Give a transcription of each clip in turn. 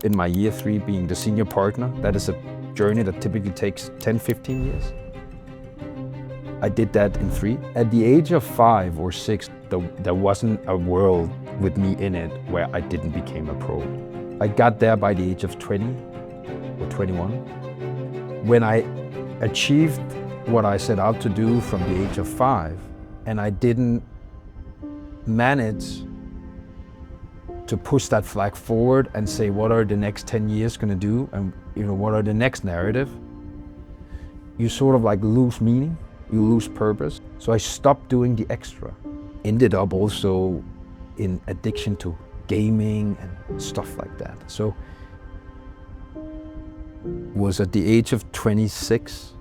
In my year 3 being the senior partner, that is a journey that typically takes 10, 15 years. I did that in 3. At the age of 5 or 6, there wasn't a world with me in it where I didn't become a pro. I got there by the age of 20 or 21. When I achieved what I set out to do from the age of 5, and I didn't manage to push that flag forward and say, what are the next 10 years going to do? And what are the next narrative? You sort of like lose meaning, you lose purpose. So I stopped doing the extra. Ended up also in addiction to gaming and stuff like that. So was at the age of 26,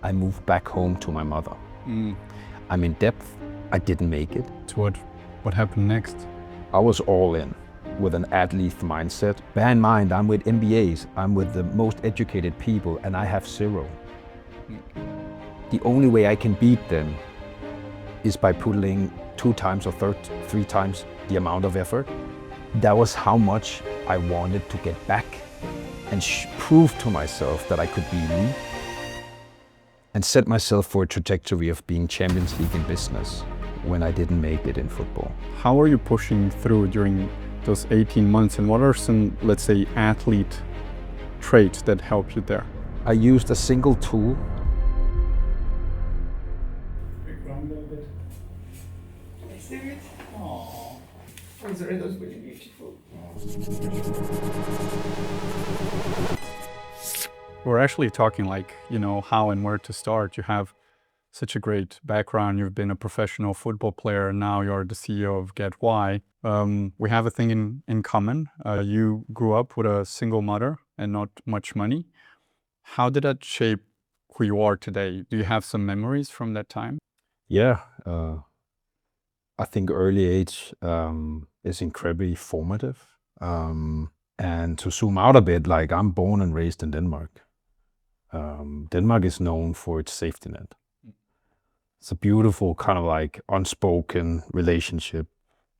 I moved back home to my mother. I'm in debt, I didn't make it. So what happened next? I was all in with an athlete mindset. Bear in mind, I'm with MBAs, I'm with the most educated people, and I have 0. The only way I can beat them is by putting 2 times or 3 times the amount of effort. That was how much I wanted to get back and prove to myself that I could be me and set myself for a trajectory of being Champions League in business when I didn't make it in football. How are you pushing through during those 18 months, and what are some, let's say, athlete traits that help you there? I used a single tool. Let's do it. Aww. Oh, the red was really beautiful. We're actually talking like, how and where to start. You have such a great background. You've been a professional football player, and now you're the CEO of GetWhy. We have a thing in common. You grew up with a single mother and not much money. How did that shape who you are today? Do you have some memories from that time? Yeah, I think early age is incredibly formative. And to zoom out a bit, like I'm born and raised in Denmark. Denmark is known for its safety net. It's a beautiful kind of like unspoken relationship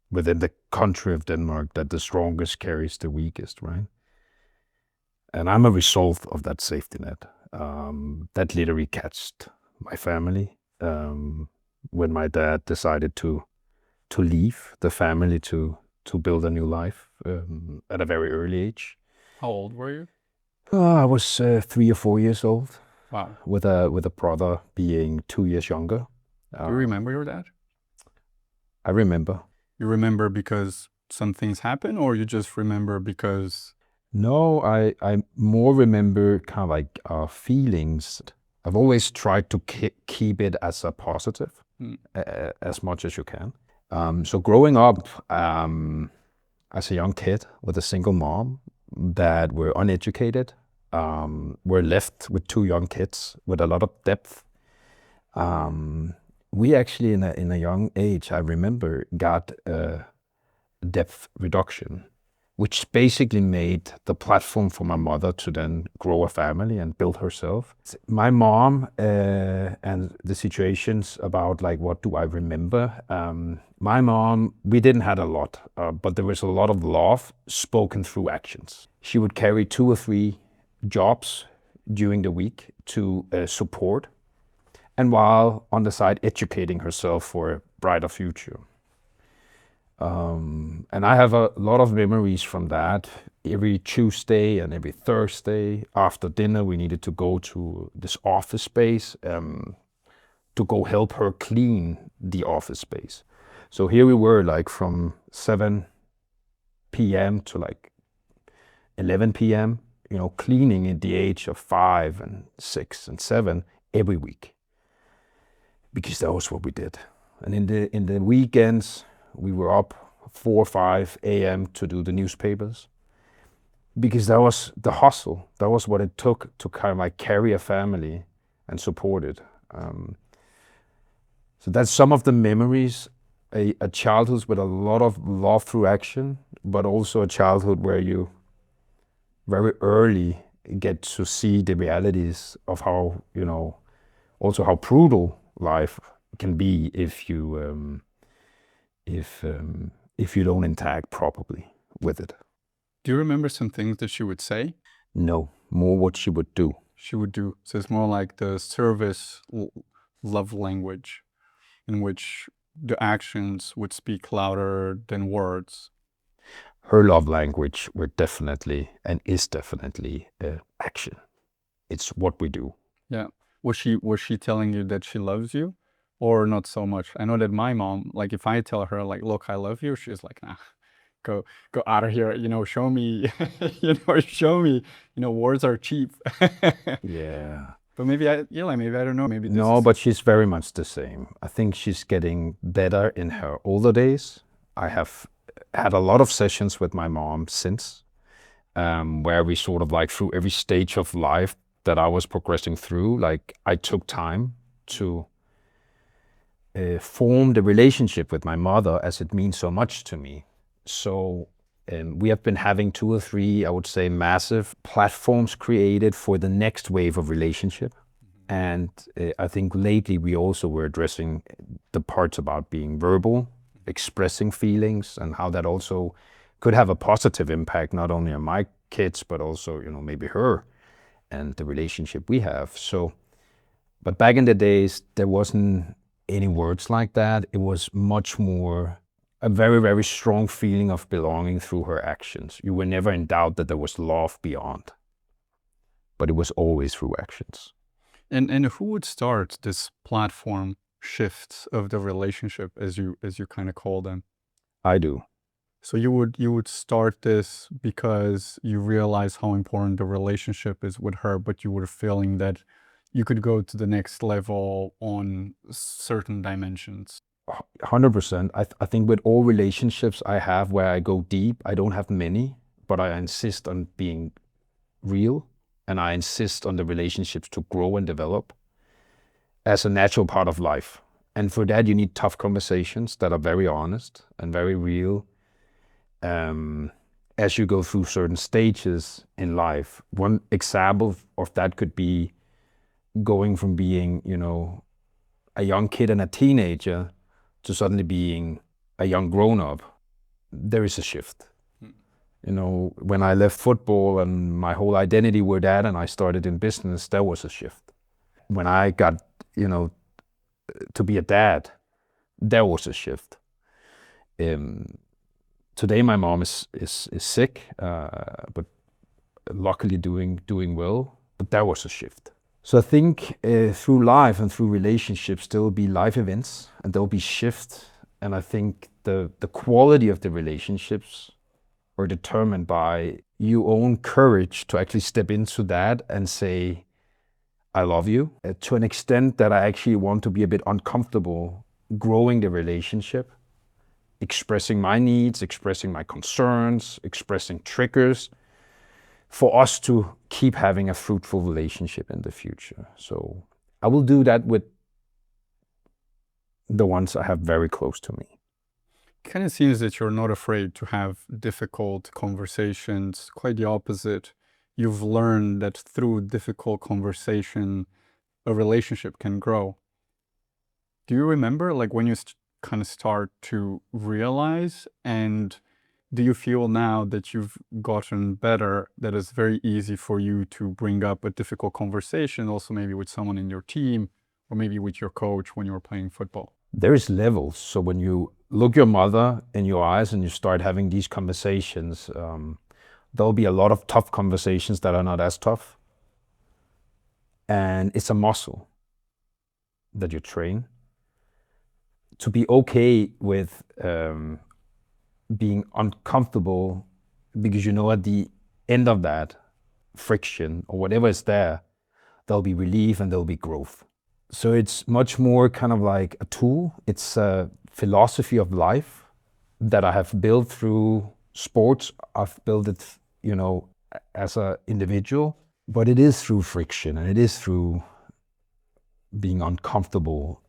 within the country of Denmark that the strongest carries the weakest, right? And I'm a result of that safety net. That literally catched my family when my dad decided to leave the family to build a new life at a very early age. How old were you? I was 3 or 4 years old. Wow. With a brother being 2 years younger. Do you remember your dad? I remember. You remember because some things happened, or you just remember because? No, I more remember kind of like feelings. I've always tried to keep it as a positive, as much as you can. So growing up as a young kid with a single mom that were uneducated, were left with 2 young kids with a lot of depth. We actually in a young age, I remember, got depth reduction, which basically made the platform for my mother to then grow a family and build herself. My mom and the situations about like, what do I remember? My mom, we didn't have a lot, but there was a lot of love spoken through actions. She would carry 2 or 3 jobs during the week to support, and while on the side educating herself for a brighter future. And I have a lot of memories from that. Every Tuesday and every Thursday after dinner, we needed to go to this office space to go help her clean the office space. So here we were, like from 7 p.m. to like 11 p.m., cleaning at the age of 5 and 6 and 7 every week, because that was what we did. And in the weekends, we were up 4 or 5 a.m. to do the newspapers, because that was the hustle. That was what it took to kind of like carry a family and support it. So that's some of the memories. A childhood with a lot of love through action, but also a childhood where you very early get to see the realities of how, also how brutal life can be if you don't interact properly with it. Do you remember some things that she would say? No, more what she would do. She would do. So it's more like the service love language in which the actions would speak louder than words. Her love language were definitely and is definitely action. It's what we do. Yeah. Was she telling you that she loves you or not so much? I know that my mom, like if I tell her like, look, I love you, she's like, nah, go out of here, show me, show me, words are cheap. Yeah. But maybe I don't know. Maybe this No, is... but she's very much the same. I think she's getting better in her older days. I have had a lot of sessions with my mom since, where we sort of like through every stage of life that I was progressing through, like I took time to form the relationship with my mother as it means so much to me. So we have been having 2 or 3, I would say, massive platforms created for the next wave of relationship. And I think lately we also were addressing the parts about being verbal, expressing feelings, and how that also could have a positive impact, not only on my kids, but also, maybe her and the relationship we have. So, but back in the days, there wasn't any words like that. It was much more a very, very strong feeling of belonging through her actions. You were never in doubt that there was love beyond, but it was always through actions. And who would start this platform shifts of the relationship, as you kind of call them? I do. So you would start this because you realize how important the relationship is with her, but you were feeling that you could go to the next level on certain dimensions. 100%. I think with all relationships I have where I go deep, I don't have many, but I insist on being real, and I insist on the relationships to grow and develop as a natural part of life. And for that, you need tough conversations that are very honest and very real. As you go through certain stages in life, one example of that could be going from being, a young kid and a teenager to suddenly being a young grown-up. There is a shift. When I left football and my whole identity were that, and I started in business, there was a shift. When I got, to be a dad, there was a shift. Today my mom is sick, but luckily doing well. But there was a shift. So I think through life and through relationships, there will be life events and there will be shifts. And I think the quality of the relationships are determined by your own courage to actually step into that and say, I love you, to an extent that I actually want to be a bit uncomfortable growing the relationship, expressing my needs, expressing my concerns, expressing triggers, for us to keep having a fruitful relationship in the future. So I will do that with the ones I have very close to me. Kind of seems that you're not afraid to have difficult conversations. Quite the opposite. You've learned that through difficult conversation, a relationship can grow. Do you remember like when you kind of start to realize, and do you feel now that you've gotten better, that it's very easy for you to bring up a difficult conversation, also maybe with someone in your team or maybe with your coach when you were playing football? There is levels. So when you look your mother in your eyes and you start having these conversations, there'll be a lot of tough conversations that are not as tough. And it's a muscle that you train to be okay with being uncomfortable, because at the end of that friction or whatever is there, there'll be relief and there'll be growth. So it's much more kind of like a tool. It's a philosophy of life that I have built through sports. I've built it, as an individual, but it is through friction and it is through being uncomfortable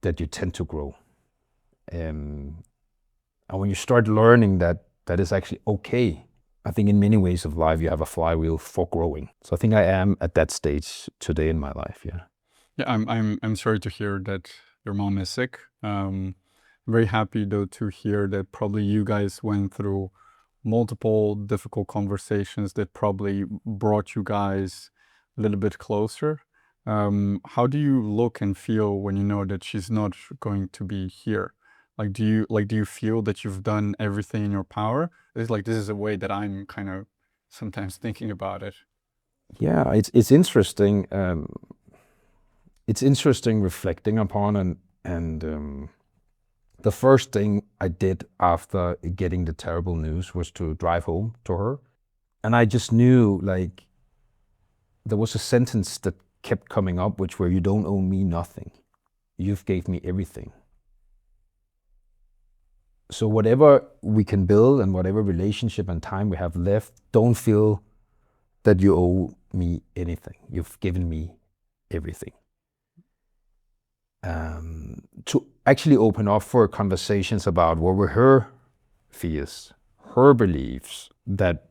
that you tend to grow. And when you start learning that is actually okay, I think in many ways of life you have a flywheel for growing. So I think I am at that stage today in my life. Yeah. Yeah, I'm sorry to hear that your mom is sick. Very happy though to hear that probably you guys went through multiple difficult conversations that probably brought you guys a little bit closer. How do you look and feel when you know that she's not going to be here? Like, do you feel that you've done everything in your power? It's like, this is a way that I'm kind of sometimes thinking about it. Yeah, it's interesting. It's interesting reflecting upon, and the first thing I did after getting the terrible news was to drive home to her, and I just knew, like, there was a sentence that kept coming up, which were, "You don't owe me nothing. You've gave me everything." So whatever we can build and whatever relationship and time we have left, don't feel that you owe me anything. You've given me everything. To actually open up for conversations about what were her fears, her beliefs that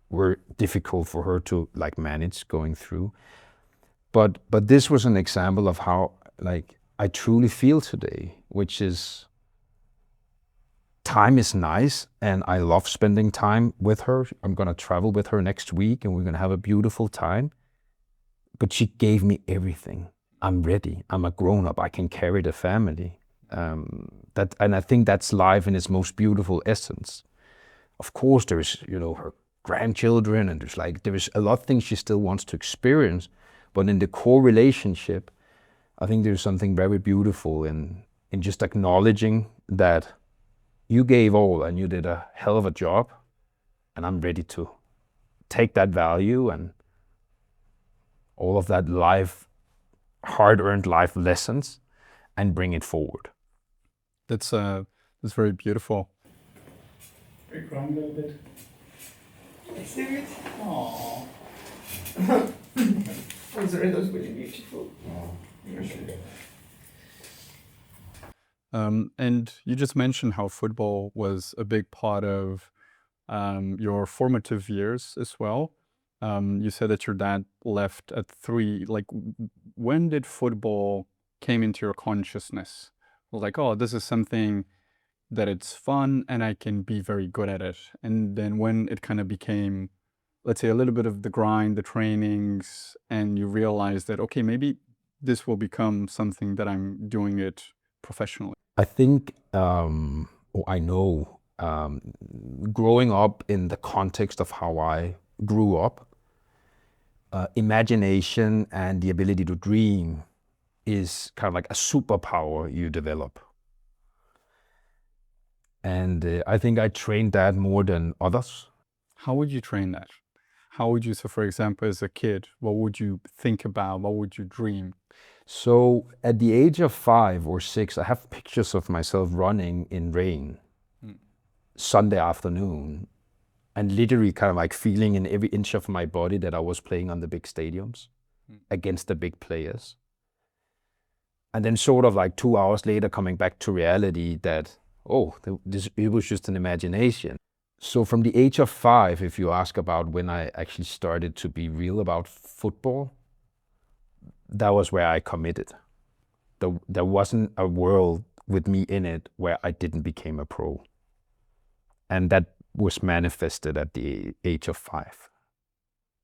were difficult for her to like manage going through. But this was an example of how like I truly feel today, which is time is nice and I love spending time with her. I'm gonna travel with her next week and we're gonna have a beautiful time. But she gave me everything. I'm ready. I'm a grown-up. I can carry the family. And I think that's life in its most beautiful essence. Of course, there is, her grandchildren, and there is a lot of things she still wants to experience. But in the core relationship, I think there's something very beautiful in just acknowledging that you gave all and you did a hell of a job, and I'm ready to take that value and all of that hard-earned life lessons and bring it forward. That's very beautiful. Are you crying a little bit? Let's do it. Aww. Oh, sorry, that was really beautiful. You're sure. And you just mentioned how football was a big part of your formative years as well. You said that your dad left at 3. Like, when did football came into your consciousness? Like, oh, this is something that it's fun and I can be very good at it. And then when it kind of became, let's say, a little bit of the grind, the trainings, and you realize that, okay, maybe this will become something that I'm doing it professionally. I think, I know, growing up in the context of how I grew up, imagination and the ability to dream is kind of like a superpower you develop. And I think I trained that more than others. How would you train that? How would you, so for example, as a kid, what would you think about? What would you dream? So at the age of 5 or 6, I have pictures of myself running in rain, Sunday afternoon, and literally kind of like feeling in every inch of my body that I was playing on the big stadiums against the big players. And then sort of like 2 hours later coming back to reality that, it was just an imagination. So from the age of 5, if you ask about when I actually started to be real about football, that was where I committed. There wasn't a world with me in it where I didn't become a pro. And that was manifested at the age of 5.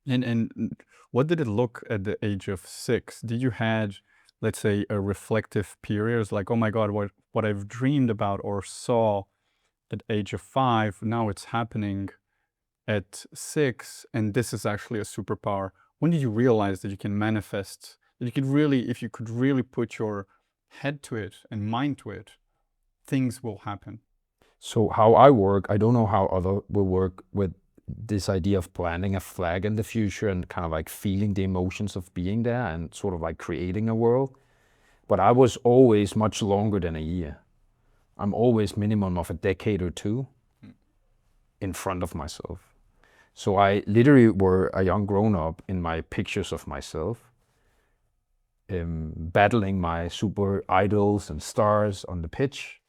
And what did it look at the age of 6? Did you had, let's say, a reflective period? It's like, oh my God, what I've dreamed about or saw at age of 5, now it's happening at 6, and this is actually a superpower. When did you realize that you can manifest, that you could really, if you could really put your head to it and mind to it, things will happen? So how I work, I don't know how other will work with this idea of planting a flag in the future and kind of like feeling the emotions of being there and sort of like creating a world. But I was always much longer than a year. I'm always minimum of a decade or 2 in front of myself. So I literally were a young grown-up in my pictures of myself, battling my super idols and stars on the pitch.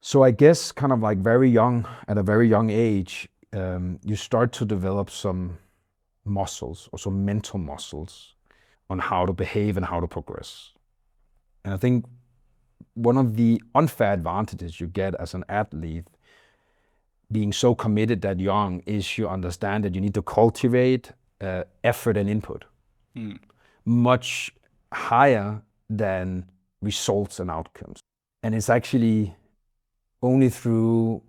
So I guess kind of like at a very young age, you start to develop some muscles or some mental muscles on how to behave and how to progress. And I think one of the unfair advantages you get as an athlete being so committed that young is you understand that you need to cultivate effort and input much higher than results and outcomes. And it's actually only through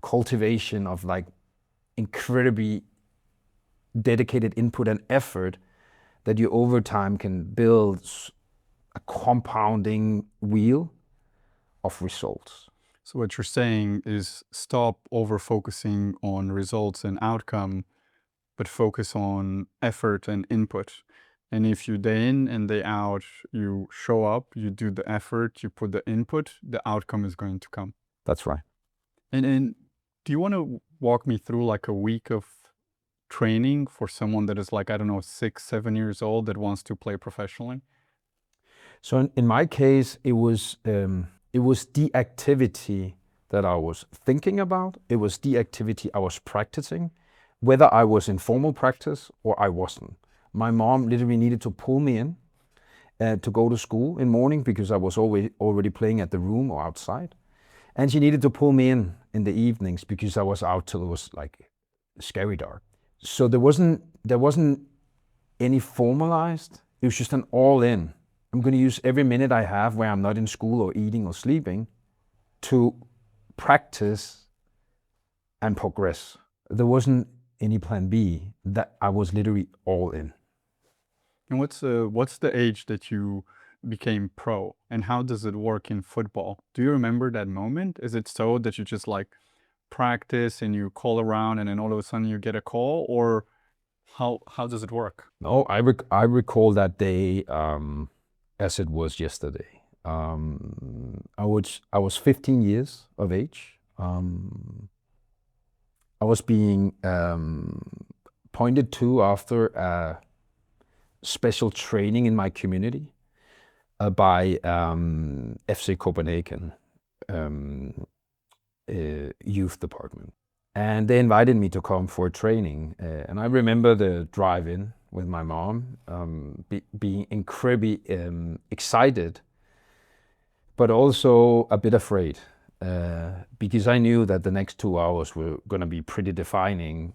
cultivation of like incredibly dedicated input and effort that you over time can build a compounding wheel of results. So what you're saying is stop over focusing on results and outcome, but focus on effort and input. And if you day in and day out, you show up, you do the effort, you put the input, the outcome is going to come. That's right. And do you want to walk me through like a week of training for someone that is like, I don't know, 6, 7 years old that wants to play professionally? So in my case, it was the activity that I was thinking about. It was the activity I was practicing, whether I was in formal practice or I wasn't. My mom literally needed to pull me in to go to school in morning because I was already playing at the room or outside. And she needed to pull me in the evenings because I was out till it was like scary dark. So there wasn't any formalized. It was just an all in. I'm going to use every minute I have where I'm not in school or eating or sleeping to practice and progress. There wasn't any plan B. That I was literally all in. And what's the age that you became pro, and how does it work in football? Do you remember that moment? Is it so that you just like practice and you call around and then all of a sudden you get a call, or how does it work? No, I recall that day as it was yesterday. I was 15 years of age. I was being pointed to after a special training in my community by FC Copenhagen youth department. And they invited me to come for a training. And I remember the drive-in with my mom, being incredibly excited, but also a bit afraid, because I knew that the next 2 hours were going to be pretty defining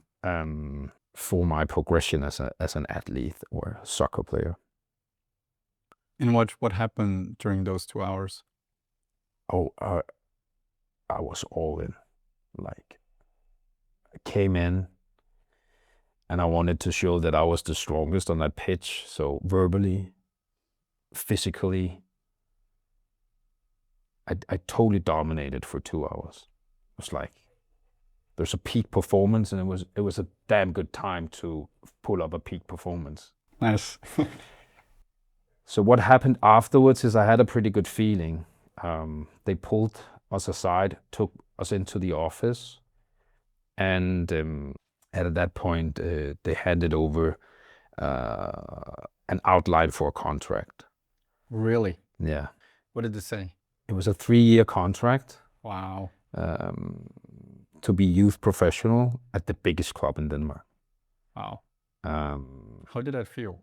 for my progression as an athlete or soccer player. And what happened during those 2 hours? Oh, I was all in. Like, I came in and I wanted to show that I was the strongest on that pitch. So verbally, physically, I totally dominated for 2 hours. It was like, there's a peak performance, and it was a damn good time to pull up a peak performance. Nice. So what happened afterwards is I had a pretty good feeling. They pulled us aside, took us into the office, and at that point, they handed over an outline for a contract. Really? Yeah. What did it say? It was a 3-year contract. Wow. To be youth professional at the biggest club in Denmark. Wow. How did that feel?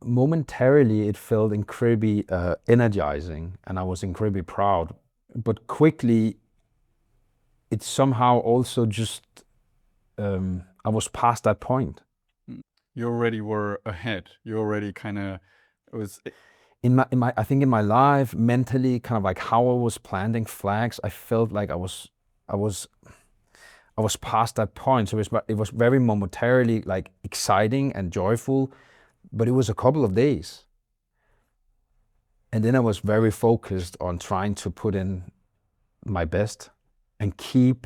Momentarily, it felt incredibly energizing, and I was incredibly proud. But quickly, it somehow also just, I was past that point. You already were ahead. You already kind of, it was... I think in my life, mentally, kind of like how I was planting flags, I felt like I was past that point. So it was very momentarily like exciting and joyful, but it was a couple of days. And then I was very focused on trying to put in my best and keep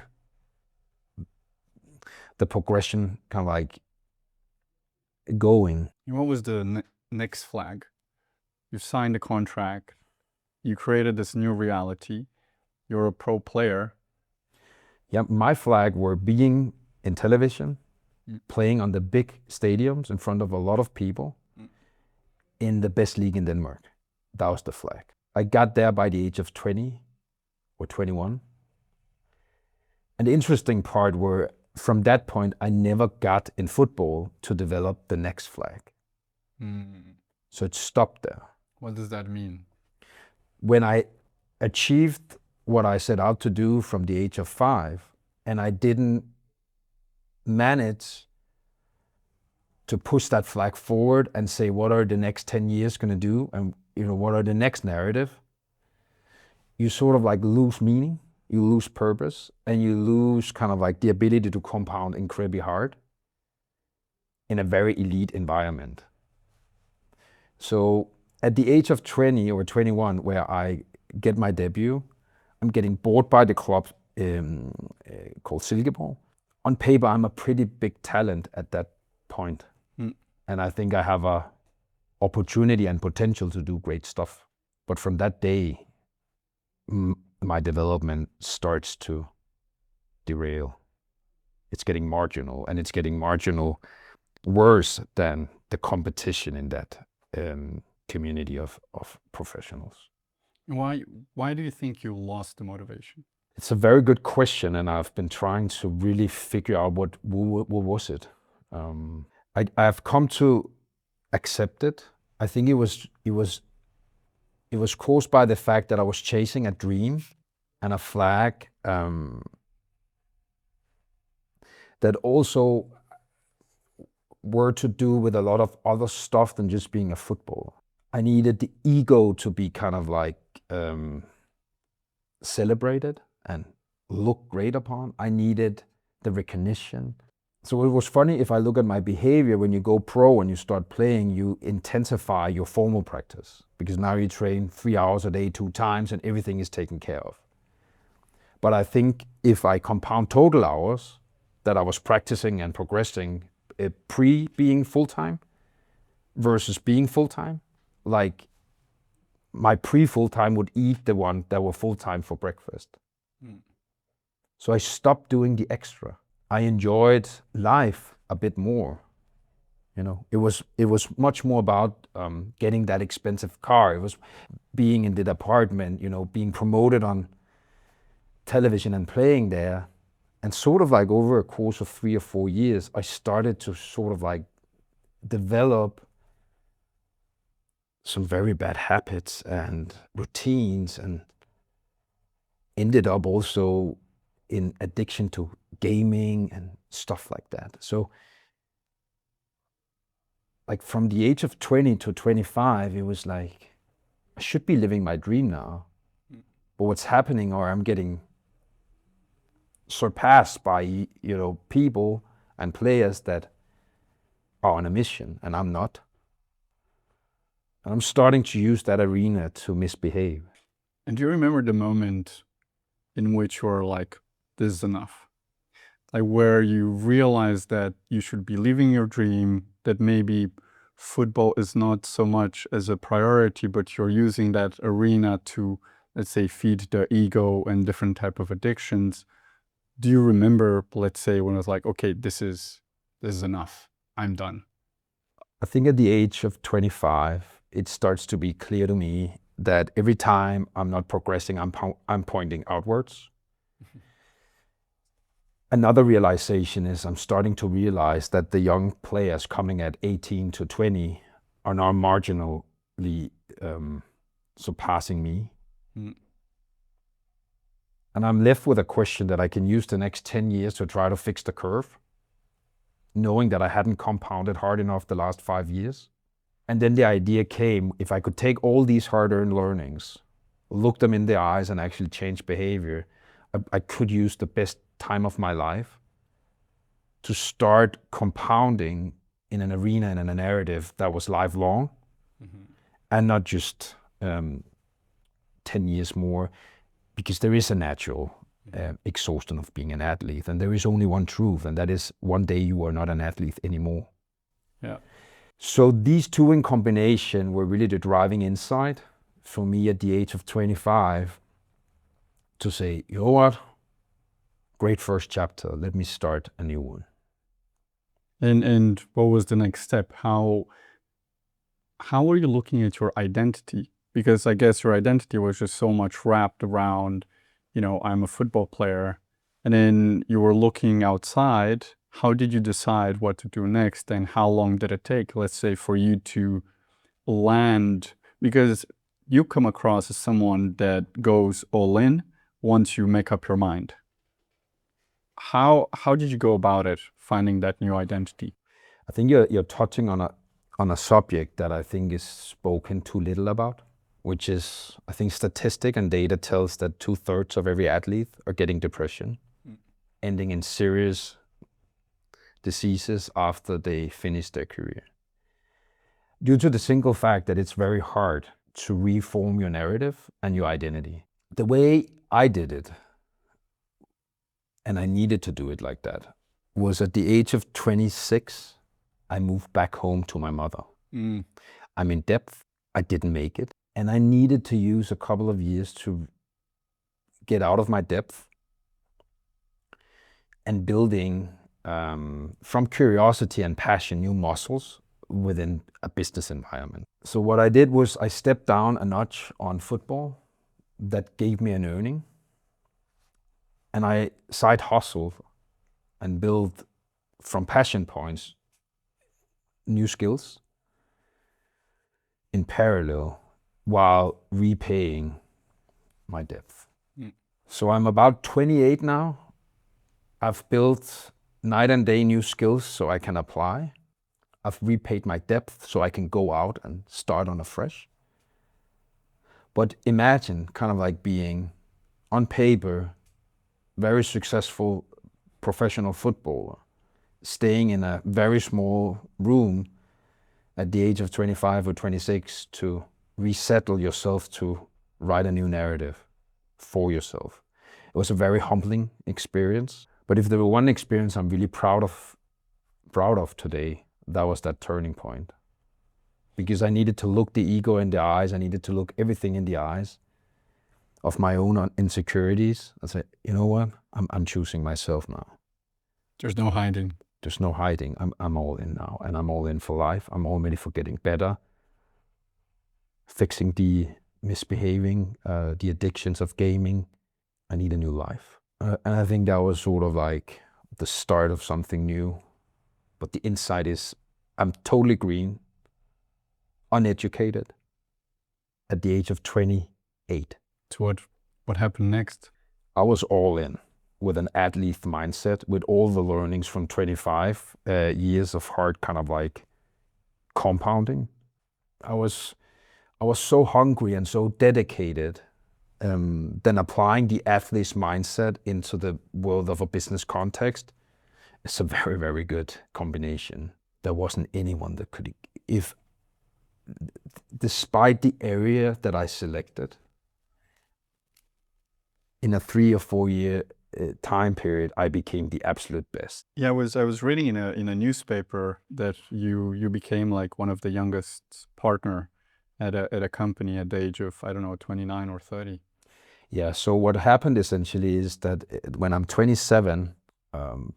the progression kind of like going. And what was the next flag? You signed a contract, you created this new reality, you're a pro player. Yeah, my flag were being in television, playing on the big stadiums in front of a lot of people in the best league in Denmark. That was the flag. I got there by the age of 20 or 21. And the interesting part were, from that point, I never got in football to develop the next flag. So it stopped there. What does that mean? When I achieved what I set out to do from the age of 5, and I didn't manage to push that flag forward and say, what are the next 10 years going to do? And, what are the next narrative? You sort of like lose meaning, you lose purpose, and you lose kind of like the ability to compound incredibly hard in a very elite environment. So at the age of 20 or 21, where I get my debut, I'm getting bought by the club called Silkeborg. On paper, I'm a pretty big talent at that point. And I think I have a opportunity and potential to do great stuff. But from that day, my development starts to derail. It's getting marginal, and it's getting marginal worse than the competition in that community of professionals. Why do you think you lost the motivation? It's a very good question, and I've been trying to really figure out what was it. I've come to accept it. I think it was caused by the fact that I was chasing a dream and a flag that also were to do with a lot of other stuff than just being a footballer. I needed the ego to be kind of like celebrated and looked great upon. I needed the recognition. So it was funny, if I look at my behavior, when you go pro and you start playing, you intensify your formal practice because now you train 3 hours a day, 2 times, and everything is taken care of. But I think if I compound total hours that I was practicing and progressing pre-being full-time versus being full-time, like my pre-full-time would eat the one that were full-time for breakfast. So I stopped doing the extra. I enjoyed life a bit more. It was much more about getting that expensive car. It was being in the apartment, being promoted on television and playing there. And sort of like over a course of 3 or 4 years, I started to sort of like develop some very bad habits and routines, and ended up also in addiction to gaming and stuff like that. So like from the age of 20 to 25, it was like, I should be living my dream now. But what's happening, or I'm getting surpassed by, people and players that are on a mission, and I'm not. And I'm starting to use that arena to misbehave. And do you remember the moment in which you were like, this is enough? Like where you realized that you should be living your dream, that maybe football is not so much as a priority, but you're using that arena to, let's say, feed the ego and different type of addictions. Do you remember, let's say, when it was like, okay, this is enough, I'm done? I think at the age of 25, it starts to be clear to me that every time I'm not progressing, I'm pointing outwards. Another realization is I'm starting to realize that the young players coming at 18 to 20 are now marginally surpassing me. And I'm left with a question that I can use the next 10 years to try to fix the curve, knowing that I hadn't compounded hard enough the last 5 years. And then the idea came, if I could take all these hard-earned learnings, look them in the eyes and actually change behavior, I could use the best time of my life to start compounding in an arena and in a narrative that was lifelong, and not just 10 years more, because there is a natural exhaustion of being an athlete, and there is only one truth, and that is one day you are not an athlete anymore. Yeah. So these two in combination were really the driving insight for me at the age of 25 to say, you know what? Great first chapter. Let me start a new one. And what was the next step? How were you looking at your identity? Because I guess your identity was just so much wrapped around, I'm a football player. And then you were looking outside. How did you decide what to do next? And how long did it take, let's say, for you to land? Because you come across as someone that goes all in once you make up your mind. How did you go about it, finding that new identity? I think you're touching on a subject that I think is spoken too little about, which is, I think statistic and data tells that 2/3 of every athlete are getting depression, ending in serious diseases after they finish their career. Due to the single fact that it's very hard to reform your narrative and your identity. The way I did it, and I needed to do it like that, was at the age of 26, I moved back home to my mother. I'm in debt, I didn't make it, and I needed to use a couple of years to get out of my debt and building, from curiosity and passion, new muscles within a business environment. So what I did was I stepped down a notch on football that gave me an earning, and I side hustled and built from passion points new skills in parallel while repaying my debt. So I'm about 28 now. I've built night and day new skills so I can apply. I've repaid my debt so I can go out and start on afresh. But imagine kind of like being on paper, very successful professional footballer, staying in a very small room at the age of 25 or 26 to resettle yourself to write a new narrative for yourself. It was a very humbling experience. But if there were one experience I'm really proud of today, that was that turning point. Because I needed to look the ego in the eyes, I needed to look everything in the eyes of my own insecurities and say, you know what, I'm choosing myself now. There's no hiding. There's no hiding. I'm all in now, and I'm all in for life. I'm already for getting better, fixing the misbehaving, the addictions of gaming. I need a new life. And I think that was sort of like the start of something new. But the insight is I'm totally green, uneducated, at the age of 28. So what happened next? I was all in with an athlete mindset, with all the learnings from 25 years of hard kind of like compounding. I was so hungry and so dedicated. Then applying the athlete's mindset into the world of a business context, it's a very, very good combination. There wasn't anyone that could, despite the area that I selected, in a 3 or 4 year time period, I became the absolute best. Yeah, I was reading in a newspaper that you became like one of the youngest partner at a company at the age of, I don't know, 29 or 30. Yeah, so what happened essentially is that when I'm 27,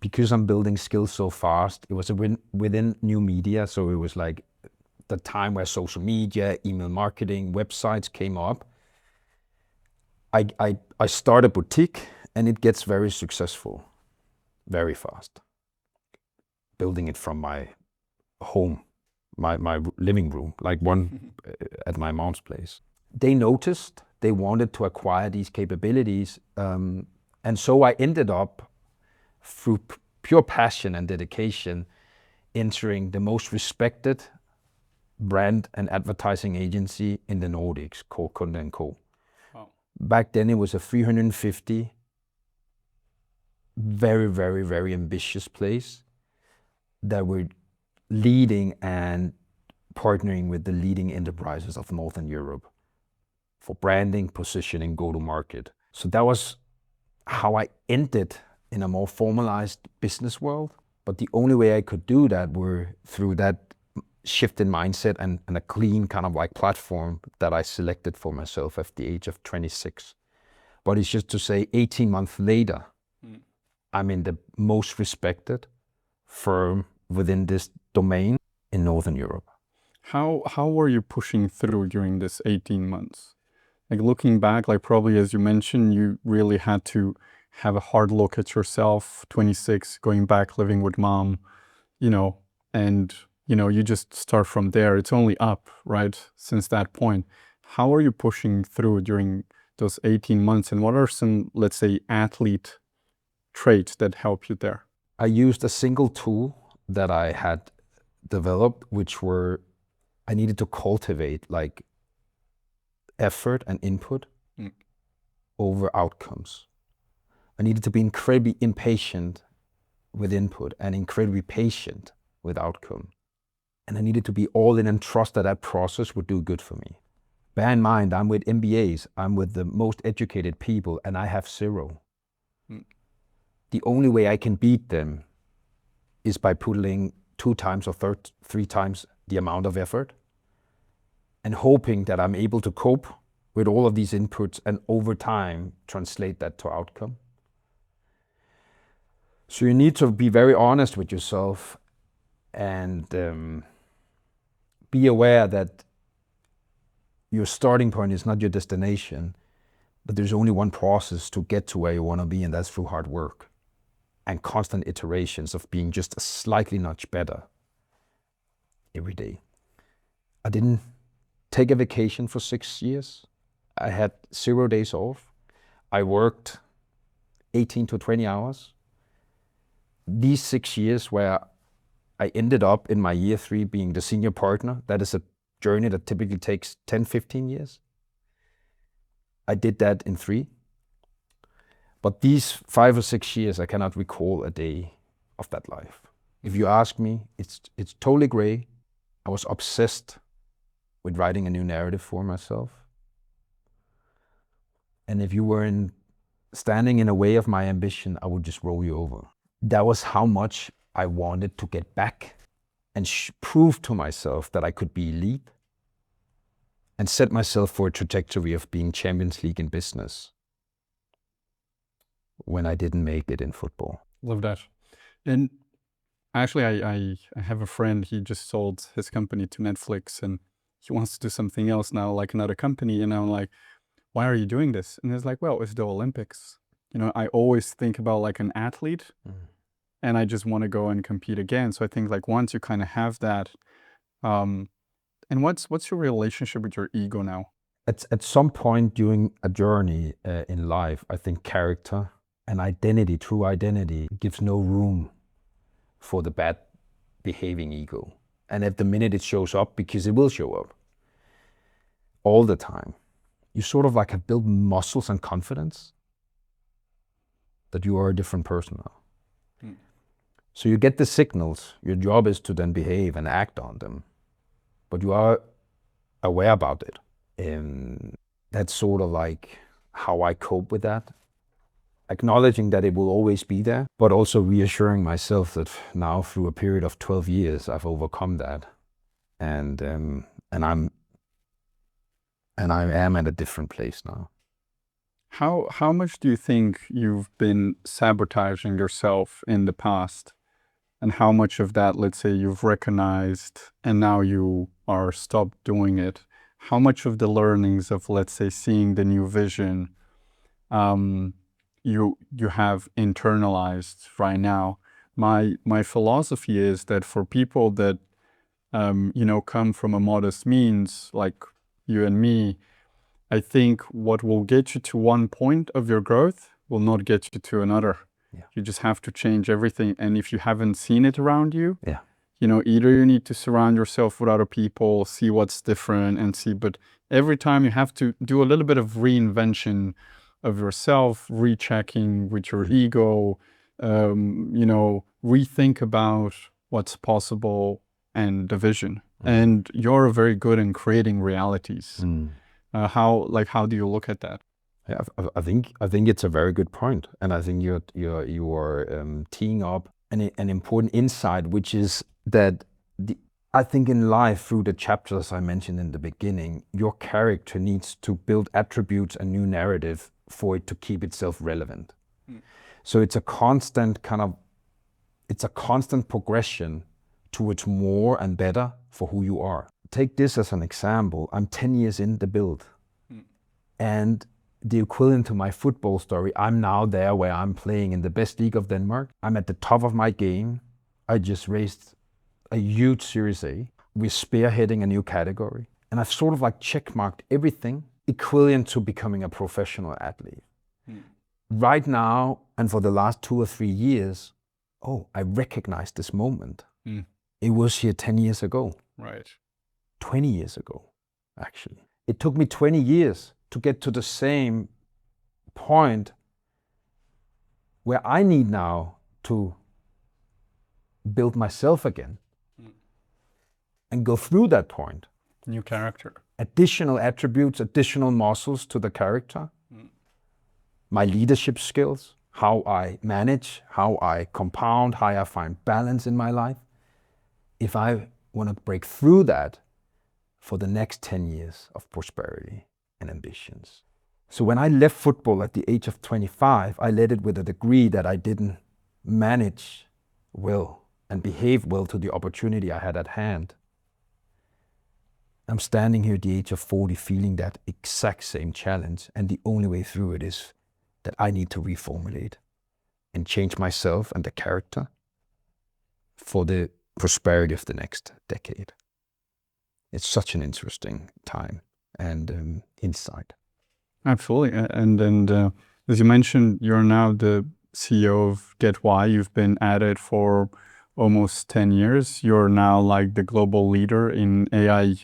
because I'm building skills so fast, it was within new media. So it was like the time where social media, email marketing, websites came up. I start a boutique and it gets very successful, very fast. Building it from my home, my living room, like one at my mom's place. They noticed, they wanted to acquire these capabilities. And so I ended up, through pure passion and dedication, entering the most respected brand and advertising agency in the Nordics called Calin. Wow. Back then it was a 350, very, very, very ambitious place that were leading and partnering with the leading enterprises of Northern Europe for branding, positioning, go-to-market. So that was how I ended in a more formalized business world. But the only way I could do that were through that shift in mindset and a clean kind of like platform that I selected for myself at the age of 26. But it's just to say 18 months later, I'm in the most respected firm within this domain in Northern Europe. How were you pushing through during this 18 months? Like looking back, like probably as you mentioned, you really had to have a hard look at yourself, 26, going back, living with mom, and you just start from there. It's only up, right? Since that point. How are you pushing through during those 18 months? And what are some, let's say, athlete traits that help you there? I used a single tool that I had developed, which were, I needed to cultivate like effort and input over outcomes. I needed to be incredibly impatient with input and incredibly patient with outcome. And I needed to be all in and trust that that process would do good for me. Bear in mind, I'm with MBAs, I'm with the most educated people, and I have zero. The only way I can beat them is by putting 2 times or 3 times the amount of effort and hoping that I'm able to cope with all of these inputs and over time translate that to outcome. So you need to be very honest with yourself and be aware that your starting point is not your destination, but there's only one process to get to where you want to be, and that's through hard work and constant iterations of being just a slightly notch better every day. I didn't take a vacation for 6 years. I had 0 days off. I worked 18 to 20 hours. These 6 years where I ended up in my year 3 being the senior partner, that is a journey that typically takes 10, 15 years. I did that in 3. But these 5 or 6 years, I cannot recall a day of that life. If you ask me, it's totally gray. I was obsessed with writing a new narrative for myself. And if you were standing in the way of my ambition, I would just roll you over. That was how much I wanted to get back and prove to myself that I could be elite and set myself for a trajectory of being Champions League in business when I didn't make it in football. Love that. And actually, I have a friend, he just sold his company to Netflix and he wants to do something else now, like another company. And I'm like, why are you doing this? And he's like, well, it's the Olympics. You know, I always think about like an athlete and I just want to go and compete again. So I think like once you kind of have that, and what's your relationship with your ego now? At some point during a journey in life, I think character and identity, true identity, gives no room for the bad behaving ego. And at the minute it shows up, because it will show up all the time, you sort of like have built muscles and confidence that you are a different person now. So you get the signals, your job is to then behave and act on them, but you are aware about it. And that's sort of like how I cope with that. Acknowledging that it will always be there, but also reassuring myself that now through a period of 12 years, I've overcome that. And I am at a different place now. How much do you think you've been sabotaging yourself in the past? And how much of that, let's say, you've recognized and now you are stopped doing it? How much of the learnings of, let's say, seeing the new vision, you have internalized right now? My philosophy is that for people that come from a modest means like you and me, I think what will get you to one point of your growth will not get you to another. Yeah. You just have to change everything. And if you haven't seen it around you, yeah, either you need to surround yourself with other people, see what's different and see, but every time you have to do a little bit of reinvention of yourself, rechecking with your ego, rethink about what's possible and the vision. And you're very good in creating realities. How do you look at that? Yeah, I think it's a very good point, and I think you are teeing up an important insight, which is that I think in life, through the chapters I mentioned in the beginning, your character needs to build attributes and new narrative for it to keep itself relevant. So it's a constant progression towards more and better for who you are. Take this as an example. I'm 10 years in the build, and the equivalent to my football story, I'm now there where I'm playing in the best league of Denmark. I'm at the top of my game. I just raised a huge Series A. We're spearheading a new category. And I've sort of like checkmarked everything equivalent to becoming a professional athlete. right now and for the last 2 or 3 years, I recognize this moment. It was here 10 years ago. Right. 20 years ago, actually. It took me 20 years to get to the same point where I need now to build myself again and go through that point. New character. Additional attributes, additional muscles to the character. My leadership skills, how I manage, how I compound, how I find balance in my life. If I want to break through that for the next 10 years of prosperity and ambitions. So when I left football at the age of 25, I led it with a degree that I didn't manage well and behave well to the opportunity I had at hand. I'm standing here at the age of 40 feeling that exact same challenge, and the only way through it is that I need to reformulate and change myself and the character for the prosperity of the next decade. It's such an interesting time and insight. Absolutely. And as you mentioned, you're now the CEO of GetWhy. You've been at it for almost 10 years. You're now like the global leader in AI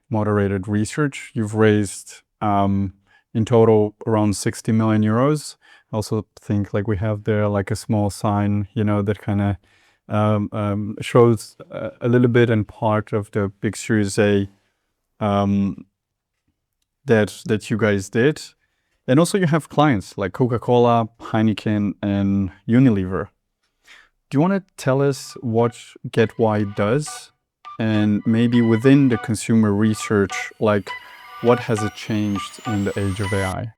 moderated research. You've raised in total around 60 million euros. I also think like we have there like a small sign, that kind of shows a little bit and part of the big Series A that you guys did. And also you have clients like Coca-Cola, Heineken, and Unilever. Do you want to tell us what GetWhy does? And maybe within the consumer research, like what has it changed in the age of AI?